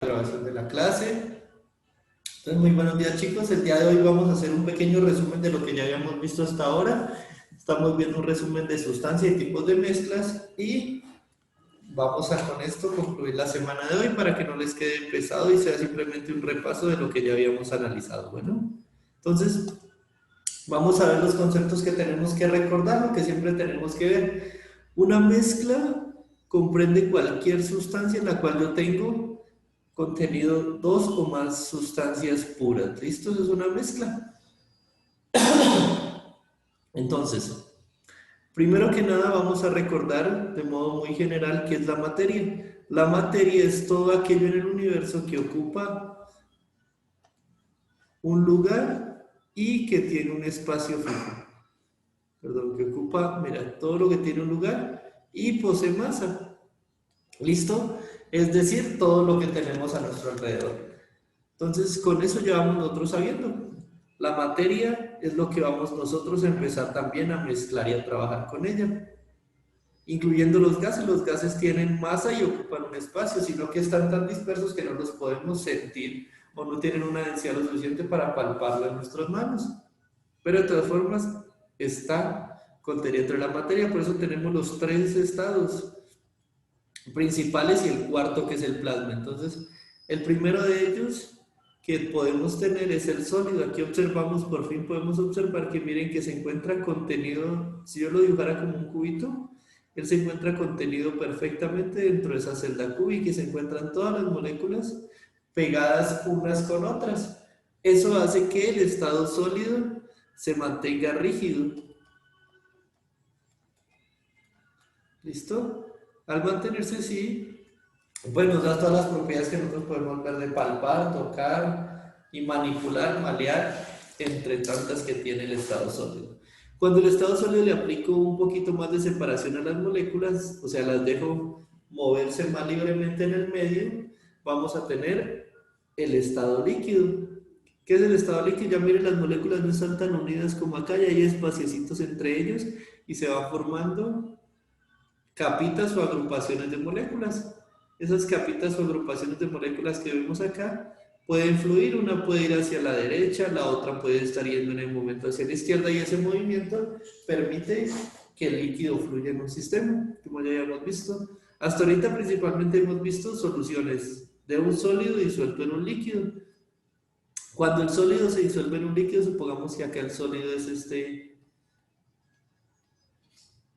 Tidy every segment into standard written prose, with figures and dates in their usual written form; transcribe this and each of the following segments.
Grabación de la clase. Entonces, muy buenos días, chicos. El día de hoy vamos a hacer un pequeño resumen de lo que ya habíamos visto hasta ahora. Estamos viendo un resumen de sustancia y tipos de mezclas y vamos a con esto concluir la semana de hoy para que no les quede pesado y sea simplemente un repaso de lo que ya habíamos analizado. Bueno, entonces vamos a ver los conceptos que tenemos que recordar, lo que siempre tenemos que ver. Una mezcla comprende cualquier sustancia en la cual yo tengo contenido dos o más sustancias puras. ¿Listo? Eso es una mezcla. Entonces, primero que nada vamos a recordar de modo muy general qué es la materia. La materia es todo aquello en el universo que ocupa un lugar y que tiene un espacio fijo. Perdón, que ocupa, mira, todo lo que tiene un lugar y posee masa. ¿Listo? Es decir, todo lo que tenemos a nuestro alrededor. Entonces, con eso ya vamos nosotros sabiendo. La materia es lo que vamos nosotros a empezar también a mezclar y a trabajar con ella, incluyendo los gases. Los gases tienen masa y ocupan un espacio, sino que están tan dispersos que no los podemos sentir o no tienen una densidad lo suficiente para palparlo en nuestras manos. Pero de todas formas, está contenido dentro de la materia, por eso tenemos los tres estados principales y el cuarto que es el plasma. Entonces, el primero de ellos que podemos tener es el sólido. Aquí observamos, por fin podemos observar que miren que se encuentra contenido, si yo lo dibujara como un cubito, él se encuentra contenido perfectamente dentro de esa celda cúbica y se encuentran todas las moléculas pegadas unas con otras. Eso hace que el estado sólido se mantenga rígido. ¿Listo? Al mantenerse así, pues nos da todas las propiedades que nosotros podemos ver de palpar, tocar y manipular, malear, entre tantas que tiene el estado sólido. Cuando el estado sólido le aplico un poquito más de separación a las moléculas, o sea, las dejo moverse más libremente en el medio, vamos a tener el estado líquido. ¿Qué es el estado líquido? Ya miren, las moléculas no están tan unidas como acá, ya hay espaciecitos entre ellos y se va formando capitas o agrupaciones de moléculas. Esas capitas o agrupaciones de moléculas que vemos acá pueden fluir, una puede ir hacia la derecha, la otra puede estar yendo en el momento hacia la izquierda y ese movimiento permite que el líquido fluya en un sistema, como ya habíamos visto. Hasta ahorita principalmente hemos visto soluciones de un sólido disuelto en un líquido. Cuando el sólido se disuelve en un líquido, supongamos que acá el sólido es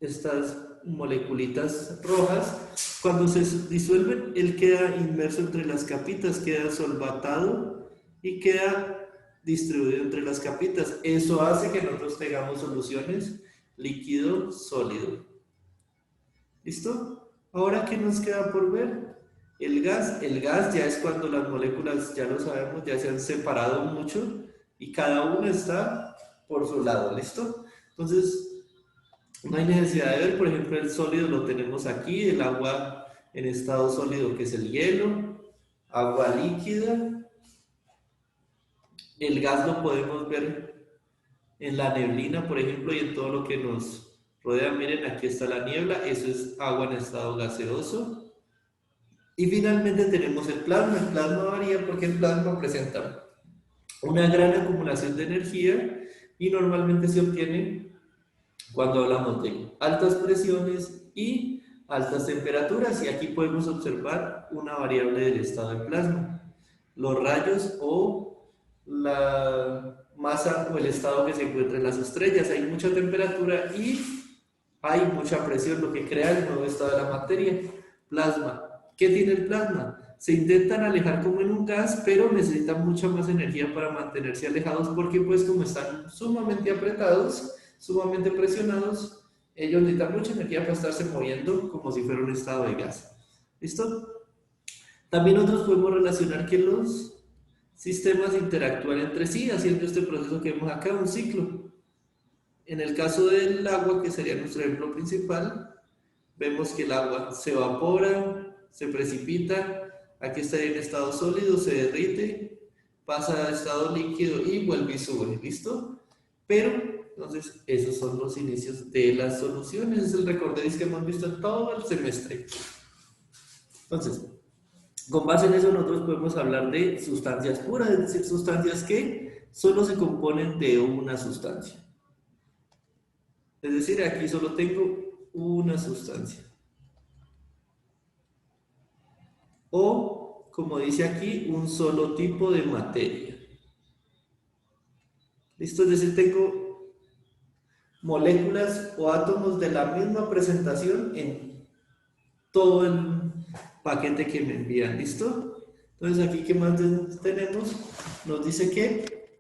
estas moleculitas rojas, cuando se disuelven, él queda inmerso entre las capitas, queda solvatado y queda distribuido entre las capitas. Eso hace que nosotros tengamos soluciones líquido sólido. ¿Listo? Ahora, ¿qué nos queda por ver? El gas ya es cuando las moléculas, ya lo sabemos, ya se han separado mucho y cada una está por su lado. ¿Listo? Entonces, no hay necesidad de ver, por ejemplo, el sólido lo tenemos aquí, el agua en estado sólido que es el hielo, agua líquida, el gas lo podemos ver en la neblina, por ejemplo, y en todo lo que nos rodea. Miren, aquí está la niebla, eso es agua en estado gaseoso. Y finalmente tenemos el plasma varía porque el plasma presenta una gran acumulación de energía y normalmente se obtiene cuando hablamos de altas presiones y altas temperaturas, y aquí podemos observar una variable del estado del plasma, los rayos o la masa o el estado que se encuentra en las estrellas. Hay mucha temperatura y hay mucha presión, lo que crea el nuevo estado de la materia. Plasma. ¿Qué tiene el plasma? Se intentan alejar como en un gas, pero necesitan mucha más energía para mantenerse alejados porque pues como están sumamente apretados, sumamente presionados, ellos necesitan mucha energía para estarse moviendo como si fuera un estado de gas. ¿Listo? También nosotros podemos relacionar que los sistemas interactúan entre sí, haciendo este proceso que vemos acá, un ciclo. En el caso del agua, que sería nuestro ejemplo principal, vemos que el agua se evapora, se precipita, aquí estaría en estado sólido, se derrite, pasa a estado líquido y vuelve y sube, ¿listo? Pero, entonces, esos son los inicios de las soluciones, es el recorderis que hemos visto en todo el semestre. Entonces, Con base en eso nosotros podemos hablar de sustancias puras, es decir, sustancias que solo se componen de una sustancia. Es decir, aquí solo tengo una sustancia. O, como dice aquí, un solo tipo de materia. ¿Listo? Es decir, tengo moléculas o átomos de la misma presentación en todo el paquete que me envían. ¿Listo? Entonces, aquí, ¿qué más tenemos? Nos dice que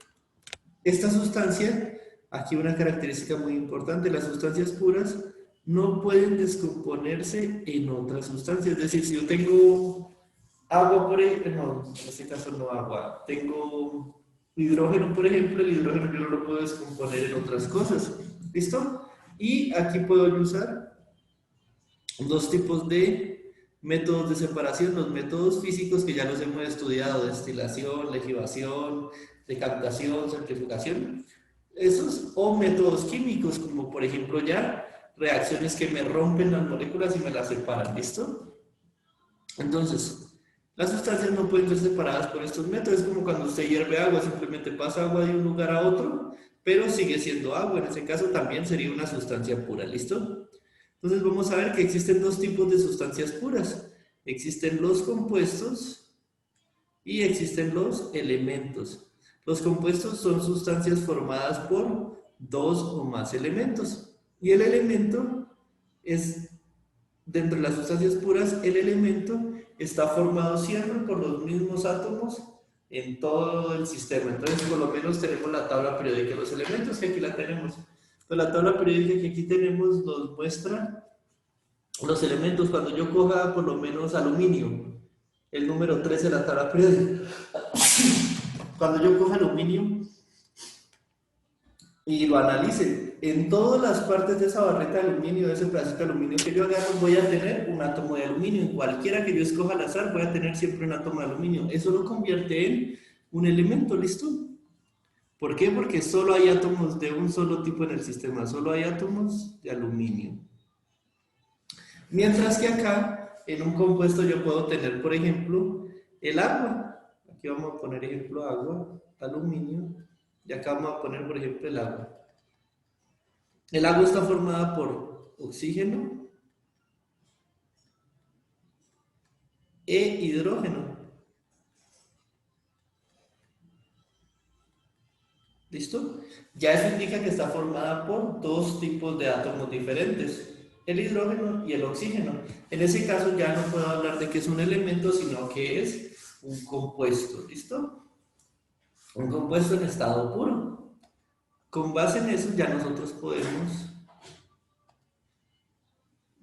esta sustancia, aquí una característica muy importante, las sustancias puras no pueden descomponerse en otras sustancias. Es decir, si yo tengo agua, por ejemplo, no, en este caso no agua, tengo hidrógeno, por ejemplo, el hidrógeno yo no lo puedo descomponer en otras cosas. ¿Listo? Y aquí puedo usar dos tipos de métodos de separación, los métodos físicos que ya los hemos estudiado, destilación, legivación, decantación, centrifugación, esos, o métodos químicos, como por ejemplo ya reacciones que me rompen las moléculas y me las separan, ¿listo? Entonces, las sustancias no pueden ser separadas por estos métodos, es como cuando usted hierve agua, simplemente pasa agua de un lugar a otro, pero sigue siendo agua, en ese caso también sería una sustancia pura, ¿listo? Entonces vamos a ver que existen dos tipos de sustancias puras. Existen los compuestos y existen los elementos. Los compuestos son sustancias formadas por dos o más elementos. Y el elemento es, dentro de las sustancias puras, el elemento está formado siempre por los mismos átomos en todo el sistema. Entonces, por lo menos tenemos la tabla periódica de los elementos, que aquí la tenemos. Entonces, la tabla periódica que aquí tenemos nos muestra los elementos. Cuando yo coja por lo menos aluminio, el número 13 de la tabla periódica, cuando yo coja aluminio y lo analice, en todas las partes de esa barrita de aluminio, de ese pedacito de aluminio que yo agarro, voy a tener un átomo de aluminio. En cualquiera que yo escoja al azar, voy a tener siempre un átomo de aluminio. Eso lo convierte en un elemento, ¿listo? ¿Por qué? Porque solo hay átomos de un solo tipo en el sistema, solo hay átomos de aluminio. Mientras que acá, en un compuesto yo puedo tener, por ejemplo, el agua. Aquí vamos a poner ejemplo agua, aluminio, y acá vamos a poner, por ejemplo, el agua. El agua está formada por oxígeno e hidrógeno. ¿Listo? Ya eso indica que está formada por dos tipos de átomos diferentes, el hidrógeno y el oxígeno. En ese caso ya no puedo hablar de que es un elemento, sino que es un compuesto. ¿Listo? Un compuesto en estado puro. Con base en eso ya nosotros podemos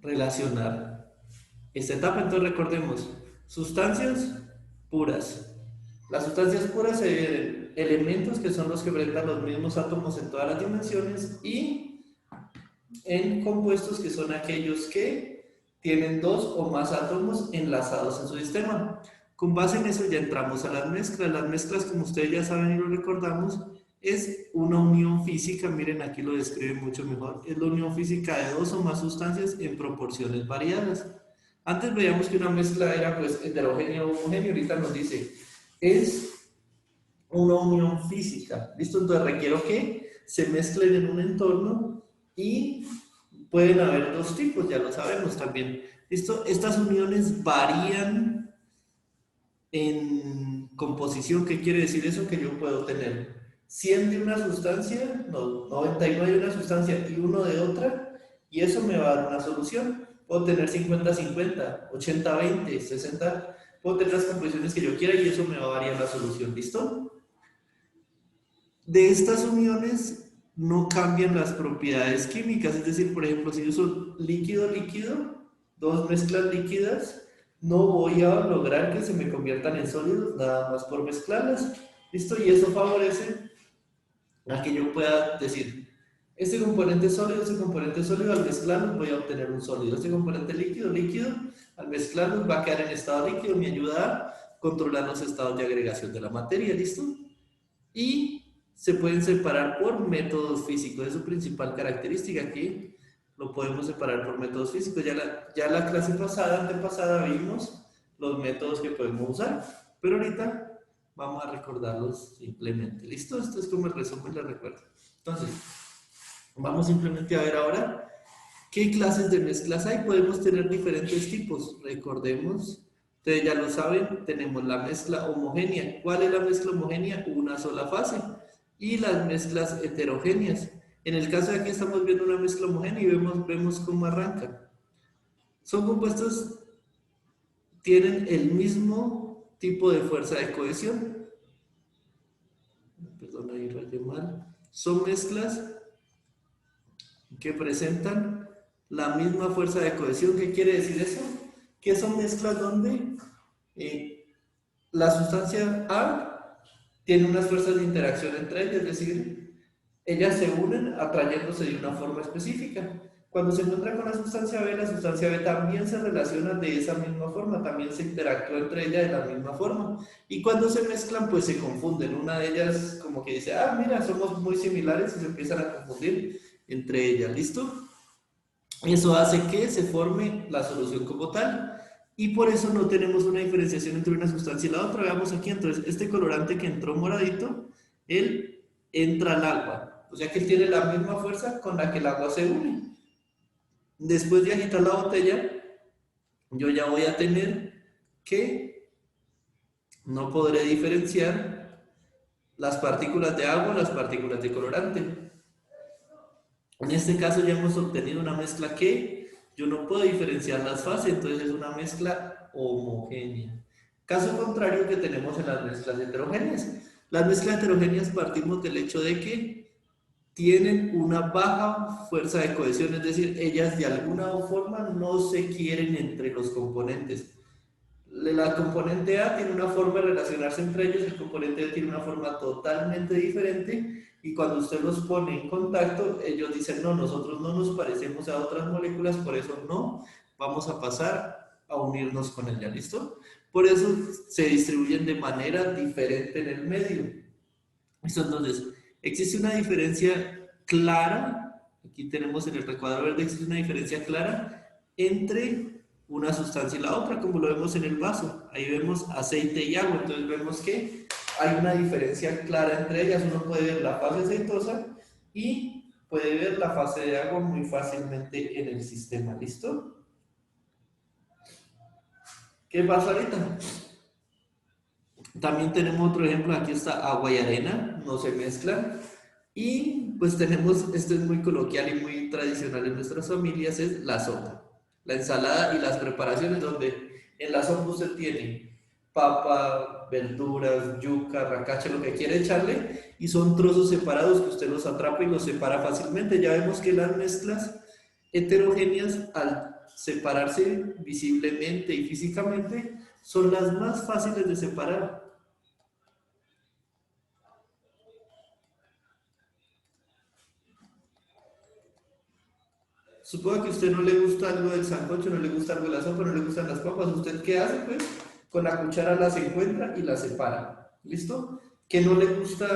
relacionar esta etapa. Entonces recordemos, sustancias puras. Las sustancias puras se dividen en elementos, que son los que presentan los mismos átomos en todas las dimensiones, y en compuestos, que son aquellos que tienen dos o más átomos enlazados en su sistema. Con base en eso ya entramos a las mezclas. Las mezclas, como ustedes ya saben y lo recordamos, es una unión física, miren aquí lo describe mucho mejor, es la unión física de dos o más sustancias en proporciones variadas. Antes veíamos que una mezcla era pues heterogénea o homogénea, ahorita nos dice, es una unión física, ¿listo? Entonces requiero que se mezclen en un entorno y pueden haber dos tipos, ya lo sabemos también, ¿listo? Estas uniones varían en composición. ¿Qué quiere decir eso? Que yo puedo tener 100 de una sustancia, no, 99 de una sustancia y uno de otra, y eso me va a dar una solución. Puedo tener 50-50, 80-20, 60, puedo tener las composiciones que yo quiera y eso me va a variar la solución, ¿listo? De estas uniones no cambian las propiedades químicas, es decir, por ejemplo, si yo uso líquido-líquido, dos mezclas líquidas, no voy a lograr que se me conviertan en sólidos nada más por mezclarlas, ¿listo? Y eso favorece a que yo pueda decir, este componente sólido, al mezclarlos voy a obtener un sólido, este componente líquido, al mezclarlos va a quedar en estado líquido, me ayuda a controlar los estados de agregación de la materia, ¿listo? Y se pueden separar por métodos físicos, es su principal característica, que lo podemos separar por métodos físicos. Ya la clase pasada, antepasada, vimos los métodos que podemos usar. Pero ahorita vamos a recordarlos simplemente. ¿Listo? Esto es como el resumen de recuerdo. Entonces, vamos simplemente a ver ahora qué clases de mezclas hay. Podemos tener diferentes tipos. Recordemos, ustedes ya lo saben, tenemos la mezcla homogénea. ¿Cuál es la mezcla homogénea? Una sola fase. Y las mezclas heterogéneas. En el caso de aquí estamos viendo una mezcla homogénea y vemos cómo arranca. Son compuestos, tienen el mismo tipo de fuerza de cohesión. Perdón, ahí rayé mal. Son mezclas que presentan la misma fuerza de cohesión. ¿Qué quiere decir eso? Que son mezclas donde la sustancia A tiene unas fuerzas de interacción entre ellas, es decir, ellas se unen atrayéndose de una forma específica. Cuando se encuentra con la sustancia B también se relaciona de esa misma forma, también se interactúa entre ellas de la misma forma. Y cuando se mezclan, pues se confunden. Una de ellas como que dice, ah, mira, somos muy similares y se empiezan a confundir entre ellas, ¿listo? Eso hace que se forme la solución como tal. Y por eso no tenemos una diferenciación entre una sustancia y la otra. Veamos aquí, entonces, este colorante que entró moradito, él entra al agua. O sea que él tiene la misma fuerza con la que el agua se une. Después de agitar la botella, yo ya voy a tener que no podré diferenciar las partículas de agua, las partículas de colorante. En este caso ya hemos obtenido una mezcla que yo no puedo diferenciar las fases, entonces es una mezcla homogénea. Caso contrario que tenemos en las mezclas heterogéneas. Las mezclas heterogéneas partimos del hecho de que tienen una baja fuerza de cohesión, es decir, ellas de alguna forma no se quieren entre los componentes. La componente A tiene una forma de relacionarse entre ellos, el componente B tiene una forma totalmente diferente y cuando usted los pone en contacto, ellos dicen, no, nosotros no nos parecemos a otras moléculas, por eso no vamos a pasar a unirnos con ella, ¿listo? Por eso se distribuyen de manera diferente en el medio. ¿Listo? Entonces, existe una diferencia clara, aquí tenemos en el recuadro verde, existe una diferencia clara entre una sustancia y la otra, como lo vemos en el vaso. Ahí vemos aceite y agua, entonces vemos que hay una diferencia clara entre ellas. Uno puede ver la fase aceitosa y puede ver la fase de agua muy fácilmente en el sistema. ¿Listo? ¿Qué pasa ahorita? También tenemos otro ejemplo, aquí está agua y arena, no se mezclan. Y pues tenemos, esto es muy coloquial y muy tradicional en nuestras familias, es la sopa. La ensalada y las preparaciones donde en la sopa usted tiene papa, verduras, yuca, racacha, lo que quiere echarle, y son trozos separados que usted los atrapa y los separa fácilmente. Ya vemos que las mezclas heterogéneas, al separarse visiblemente y físicamente, son las más fáciles de separar. Supongo que a usted no le gusta algo del sancocho, no le gusta algo de la sopa, no le gustan las papas. ¿Usted qué hace? Pues con la cuchara las encuentra y las separa. ¿Listo? Que no le gusta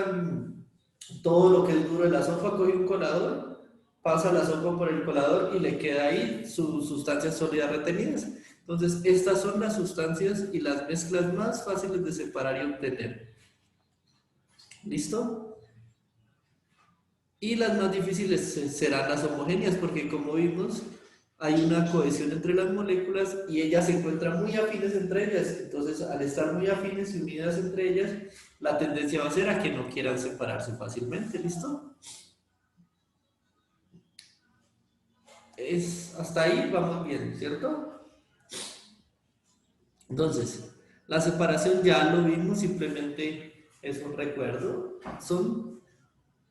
todo lo que es duro de la sopa, coge un colador, pasa la sopa por el colador y le queda ahí sus sustancias sólidas retenidas. Entonces, estas son las sustancias y las mezclas más fáciles de separar y obtener. ¿Listo? Y las más difíciles serán las homogéneas, porque como vimos, hay una cohesión entre las moléculas y ellas se encuentran muy afines entre ellas. Entonces, al estar muy afines y unidas entre ellas, la tendencia va a ser a que no quieran separarse fácilmente. ¿Listo? Hasta ahí vamos bien, ¿cierto? Entonces, la separación ya lo vimos, simplemente es un recuerdo.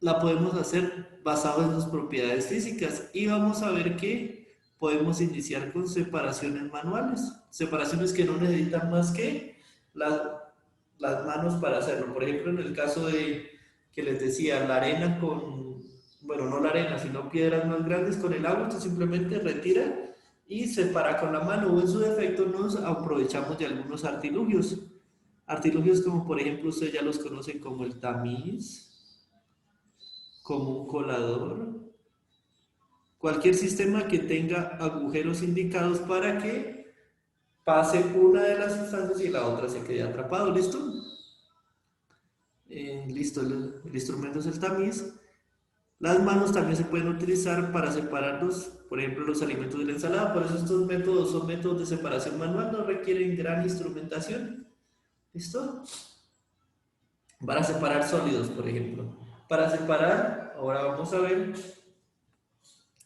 La podemos hacer basado en sus propiedades físicas y vamos a ver que podemos iniciar con separaciones manuales, separaciones que no necesitan más que las manos para hacerlo. Por ejemplo, en el caso de que les decía, la arena con, bueno, no la arena, sino piedras más grandes con el agua, usted simplemente retira y separa con la mano, o en su defecto nos aprovechamos de algunos artilugios. Artilugios como por ejemplo ustedes ya los conocen como el tamiz, como un colador, cualquier sistema que tenga agujeros indicados para que pase una de las sustancias y la otra se quede atrapado, ¿listo? Listo, el instrumento es el tamiz. Las manos también se pueden utilizar para separarlos, por ejemplo, los alimentos de la ensalada. Por eso estos métodos son métodos de separación manual, no requieren gran instrumentación. ¿Listo? Para separar sólidos, por ejemplo. Para separar, ahora vamos a ver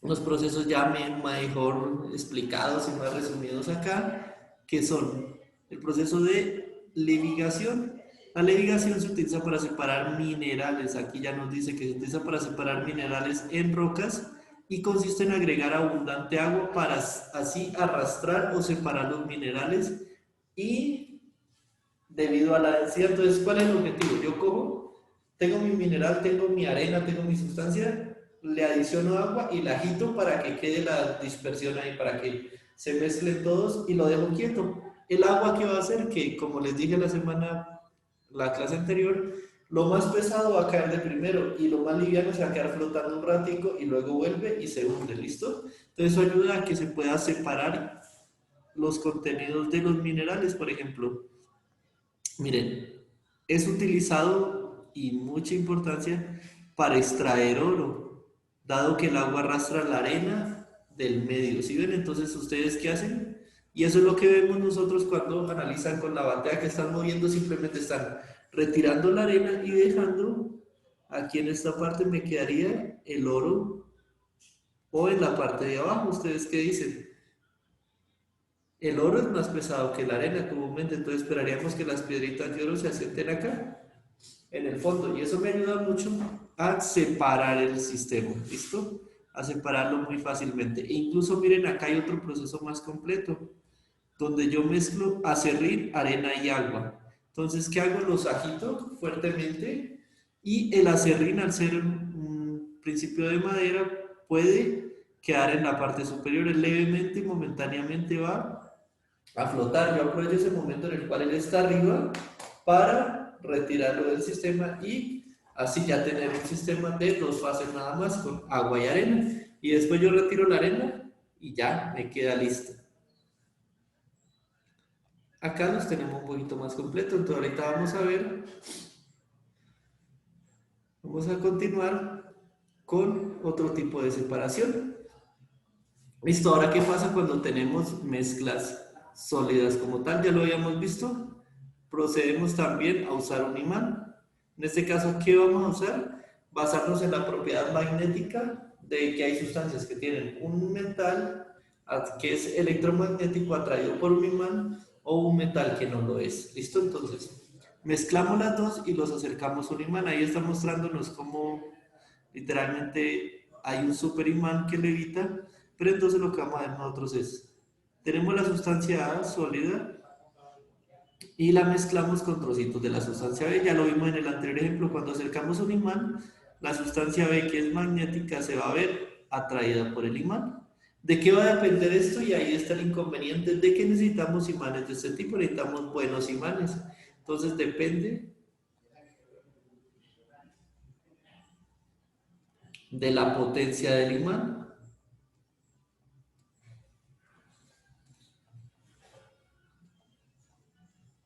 los procesos ya mejor explicados y más resumidos acá, que son el proceso de levigación. La levigación se utiliza para separar minerales. Aquí ya nos dice que se utiliza para separar minerales en rocas y consiste en agregar abundante agua para así arrastrar o separar los minerales y debido a la densidad. Entonces, ¿cuál es el objetivo? Yo cojo, tengo mi mineral, tengo mi arena, tengo mi sustancia, le adiciono agua y la agito para que quede la dispersión ahí, para que se mezclen todos y lo dejo quieto. El agua, ¿qué va a hacer? Que, como les dije la clase anterior, lo más pesado va a caer de primero y lo más liviano se va a quedar flotando un ratico y luego vuelve y se hunde, ¿listo? Entonces eso ayuda a que se pueda separar los contenidos de los minerales, por ejemplo. Miren, es utilizado y mucha importancia para extraer oro, dado que el agua arrastra la arena del medio. ¿Sí ven? Entonces, ¿ustedes qué hacen? Y eso es lo que vemos nosotros cuando analizan con la batea que están moviendo, simplemente están retirando la arena y dejando, aquí en esta parte me quedaría el oro o en la parte de abajo. ¿Ustedes qué dicen? El oro es más pesado que la arena comúnmente, entonces esperaríamos que las piedritas de oro se asienten acá en el fondo y eso me ayuda mucho a separar el sistema, ¿listo? A separarlo muy fácilmente. E incluso miren, acá hay otro proceso más completo, donde yo mezclo acerrín, arena y agua. Entonces, ¿qué hago? Los agito fuertemente y el acerrín, al ser un principio de madera, puede quedar en la parte superior, levemente y momentáneamente va a flotar. Yo aprovecho ese momento en el cual él está arriba para retirarlo del sistema y así ya tener un sistema de dos fases nada más con agua y arena. Y después yo retiro la arena y ya me queda lista. Acá los tenemos un poquito más completo, entonces ahorita vamos a ver, vamos a continuar con otro tipo de separación. Listo, ahora qué pasa cuando tenemos mezclas sólidas como tal, ya lo habíamos visto. Procedemos también a usar un imán. En este caso, ¿qué vamos a usar? Basarnos en la propiedad magnética de que hay sustancias que tienen un metal que es electromagnético atraído por un imán o un metal que no lo es. ¿Listo? Entonces, mezclamos las dos y los acercamos a un imán. Ahí está mostrándonos cómo literalmente hay un superimán que levita, pero entonces lo que vamos a ver nosotros es, tenemos la sustancia A sólida y la mezclamos con trocitos de la sustancia B. Ya lo vimos en el anterior ejemplo, cuando acercamos un imán, la sustancia B, que es magnética, se va a ver atraída por el imán. ¿De qué va a depender esto? Y ahí está el inconveniente de que necesitamos imanes de este tipo, necesitamos buenos imanes. Entonces depende de la potencia del imán.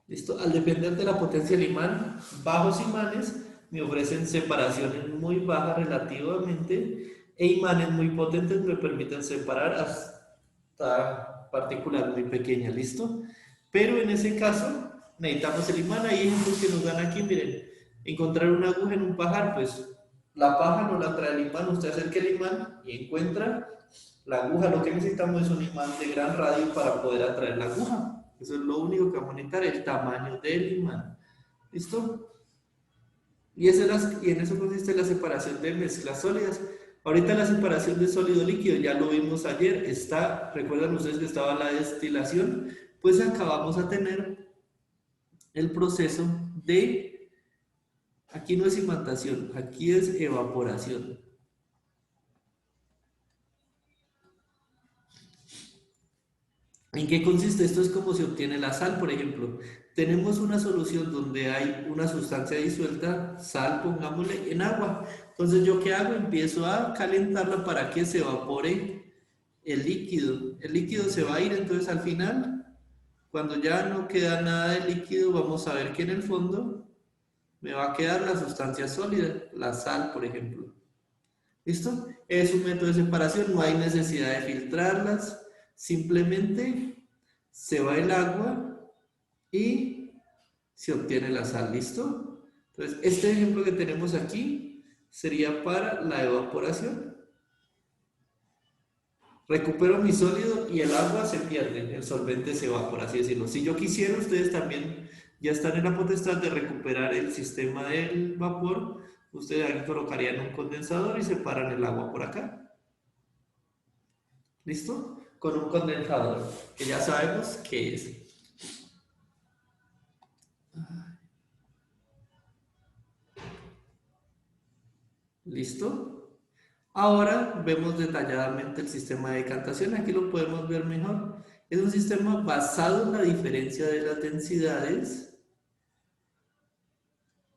¿Listo? Al depender de la potencia del imán, bajos imanes me ofrecen separaciones muy bajas relativamente e imanes muy potentes me permiten separar hasta partículas muy pequeñas, ¿listo? Pero en ese caso necesitamos el imán. Hay ejemplos que nos dan aquí, miren, encontrar una aguja en un pajar, pues la paja no la trae el imán, usted acerca el imán y encuentra la aguja. Lo que necesitamos es un imán de gran radio para poder atraer la aguja. Eso es lo único que vamos a necesitar, el tamaño del imán. ¿Listo? Y en eso consiste la separación de mezclas sólidas. Ahorita la separación de sólido líquido, ya lo vimos ayer, recuerdan ustedes que estaba la destilación, pues acá vamos a tener el proceso de, aquí no es imantación, aquí es evaporación. ¿En qué consiste? Esto es como se obtiene la sal, por ejemplo. Tenemos una solución donde hay una sustancia disuelta, sal, pongámosle, en agua. Entonces, ¿yo qué hago? Empiezo a calentarla para que se evapore el líquido. El líquido se va a ir, entonces al final Cuando ya no queda nada de líquido, vamos a ver que en el fondo me va a quedar la sustancia sólida, la sal, por ejemplo. ¿Listo? Es un método de separación, no hay necesidad de filtrarlas, simplemente se va el agua y se obtiene la sal, ¿listo? Entonces, este ejemplo que tenemos aquí sería para la evaporación. Recupero mi sólido y el agua se pierde, el solvente se va, por así decirlo. Si yo quisiera, ustedes también ya están en la potestad de recuperar el sistema del vapor. Ustedes aquí colocarían un condensador y separan el agua por acá. ¿Listo? Con un condensador, que ya sabemos qué es. ¿Listo? Ahora vemos detalladamente el sistema de decantación. Aquí lo podemos ver mejor. Es un sistema basado en la diferencia de las densidades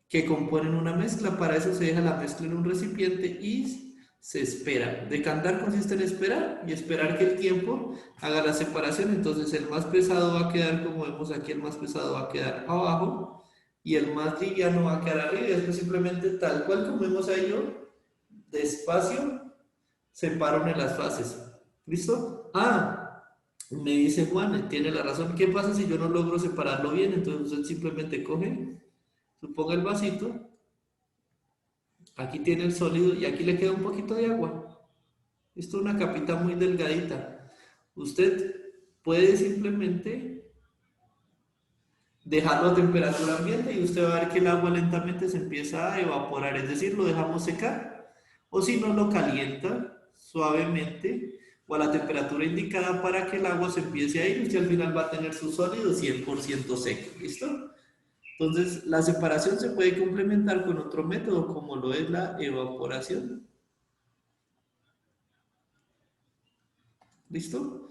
que componen una mezcla. Para eso se deja la mezcla en un recipiente y se espera. Decantar consiste en esperar y esperar que el tiempo haga la separación. Entonces el más pesado va a quedar, como vemos aquí, el más pesado va a quedar abajo y el más liviano va a quedar arriba. Y después simplemente tal cual como vemos ahí yo, despacio, separo en las fases. ¿Listo? Me dice Juan, tiene la razón. ¿Qué pasa si yo no logro separarlo bien? Entonces usted simplemente coge, suponga el vasito, aquí tiene el sólido y aquí le queda un poquito de agua. Esto es una capita muy delgadita. Usted puede simplemente dejarlo a temperatura ambiente y usted va a ver que el agua lentamente se empieza a evaporar, es decir, lo dejamos secar. O si no, lo calienta suavemente o a la temperatura indicada para que el agua se empiece a ir y usted al final va a tener su sólido 100% seco. ¿Listo? Entonces, la separación se puede complementar con otro método, como lo es la evaporación. ¿Listo?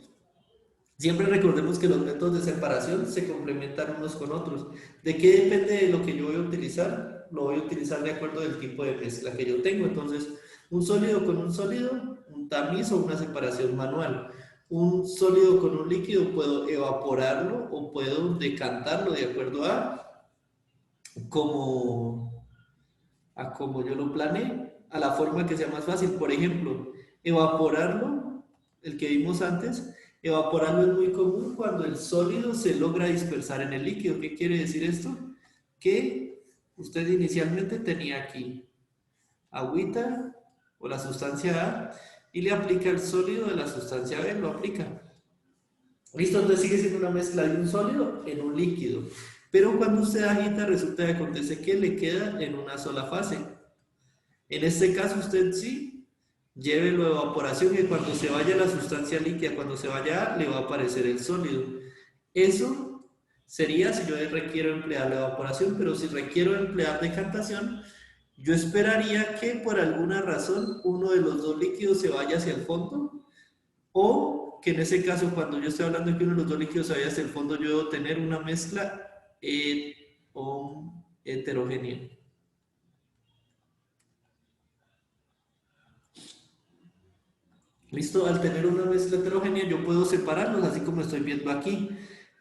Siempre recordemos que los métodos de separación se complementan unos con otros. ¿De qué depende de lo que yo voy a utilizar? Lo voy a utilizar de acuerdo del tipo de mezcla que yo tengo. Entonces, un sólido con un sólido, un tamiz o una separación manual. Un sólido con un líquido puedo evaporarlo o puedo decantarlo de acuerdo como, a como yo lo planeé, a la forma que sea más fácil. Por ejemplo, evaporarlo, el que vimos antes, evaporarlo es muy común cuando el sólido se logra dispersar en el líquido. ¿Qué quiere decir esto? Que usted inicialmente tenía aquí agüita o la sustancia A y le aplica el sólido de la sustancia B, lo aplica. Listo, entonces sigue siendo una mezcla de un sólido en un líquido. Pero cuando usted agita, resulta que acontece que le queda en una sola fase. En este caso, usted sí, llévelo a evaporación y cuando se vaya la sustancia líquida, cuando se vaya, le va a aparecer el sólido. Eso sería si yo requiero emplear la evaporación, pero si requiero emplear decantación, yo esperaría que por alguna razón uno de los dos líquidos se vaya hacia el fondo o que en ese caso, cuando yo estoy hablando de que uno de los dos líquidos se vaya hacia el fondo, yo debo tener una mezcla heterogénea. ¿Listo? Al tener una mezcla heterogénea yo puedo separarlos, así como estoy viendo aquí.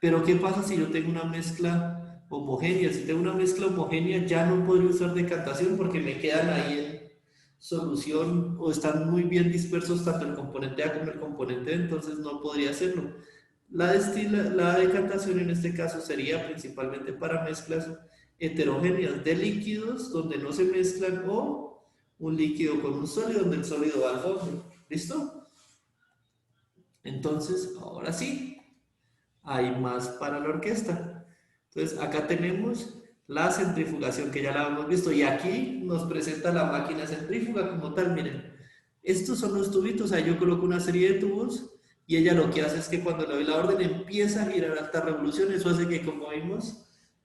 Pero ¿qué pasa si yo tengo una mezcla homogénea? Si tengo una mezcla homogénea ya no podría usar decantación porque me quedan ahí en solución o están muy bien dispersos tanto el componente A como el componente B, entonces no podría hacerlo. La decantación en este caso sería principalmente para mezclas heterogéneas de líquidos donde no se mezclan o un líquido con un sólido donde el sólido va al fondo. ¿Listo? Entonces, ahora sí, hay más para la orquesta. Entonces, acá tenemos la centrifugación que ya la hemos visto y aquí nos presenta la máquina centrífuga como tal. Miren, estos son los tubitos, ahí yo coloco una serie de tubos y ella lo que hace es que cuando le doy la orden empieza a girar a alta revolución. Eso hace que, como vimos,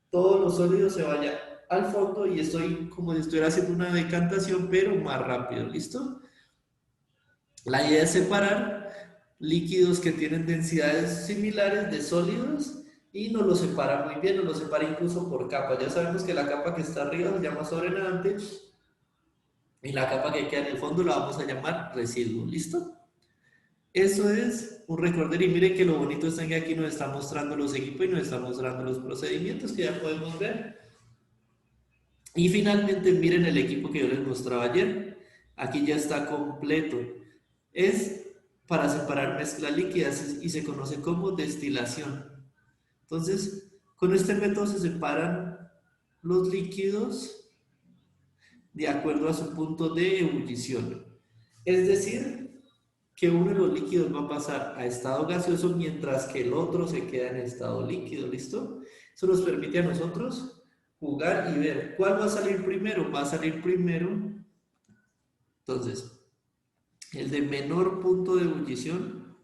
todos los sólidos se vayan al fondo y estoy como si estuviera haciendo una decantación, pero más rápido. ¿Listo? La idea es separar líquidos que tienen densidades similares de sólidos y nos los separa muy bien, nos los separa incluso por capas. Ya sabemos que la capa que está arriba se llama sobrenadante y la capa que queda en el fondo la vamos a llamar residuo. ¿Listo? Eso es un recorder y miren que lo bonito es que aquí nos está mostrando los equipos y nos está mostrando los procedimientos que ya podemos ver. Y finalmente miren el equipo que yo les mostraba ayer. Aquí ya está completo. Es para separar mezclas líquidas y se conoce como destilación. Entonces, con este método se separan los líquidos de acuerdo a su punto de ebullición. Es decir, que uno de los líquidos va a pasar a estado gaseoso mientras que el otro se queda en estado líquido, ¿listo? Eso nos permite a nosotros jugar y ver cuál va a salir primero. Va a salir primero, entonces, el de menor punto de ebullición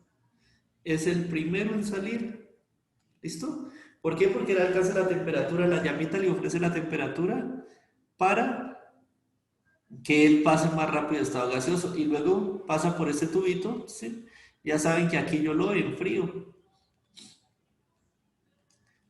es el primero en salir, ¿listo? ¿Por qué? Porque él alcanza la temperatura, la llamita le ofrece la temperatura para que él pase más rápido de estado gaseoso y luego pasa por este tubito, ¿sí? Ya saben que aquí yo lo enfrío.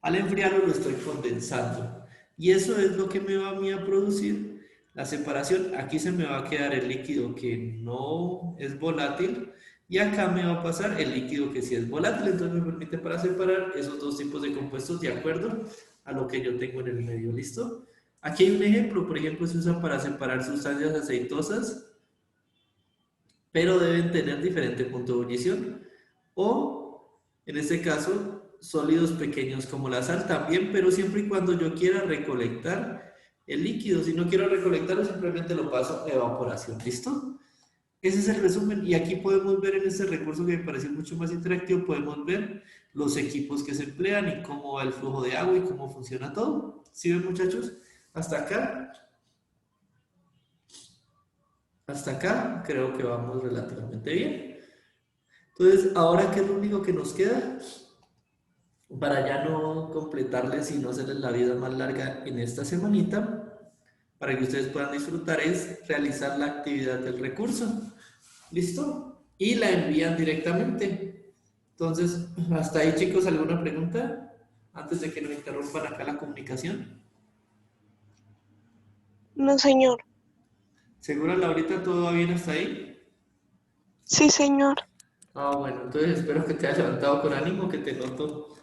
Al enfriarlo lo estoy condensando y eso es lo que me va a mí a producir la separación. Aquí se me va a quedar el líquido que no es volátil y acá me va a pasar el líquido que sí es volátil, entonces me permite para separar esos dos tipos de compuestos de acuerdo a lo que yo tengo en el medio, ¿listo? Aquí hay un ejemplo, por ejemplo, se usa para separar sustancias aceitosas, pero deben tener diferente punto de ebullición. O, en este caso, sólidos pequeños como la sal también, pero siempre y cuando yo quiera recolectar el líquido. Si no quiero recolectarlo, simplemente lo paso a evaporación. ¿Listo? Ese es el resumen. Y aquí podemos ver en este recurso que me parece mucho más interactivo, podemos ver los equipos que se emplean y cómo va el flujo de agua y cómo funciona todo. ¿Sí ven, muchachos? Hasta acá. Hasta acá creo que vamos relativamente bien. Entonces, ahora, ¿qué es lo único que nos queda? Para ya no completarles y no hacerles la vida más larga en esta semanita, para que ustedes puedan disfrutar, es realizar la actividad del recurso. ¿Listo? Y la envían directamente. Entonces, hasta ahí, chicos, ¿alguna pregunta? Antes de que nos interrumpan acá la comunicación. No, señor. ¿Segura, Laurita, todo va bien hasta ahí? Sí, señor. Ah, bueno, entonces espero que te hayas levantado con ánimo, que te noto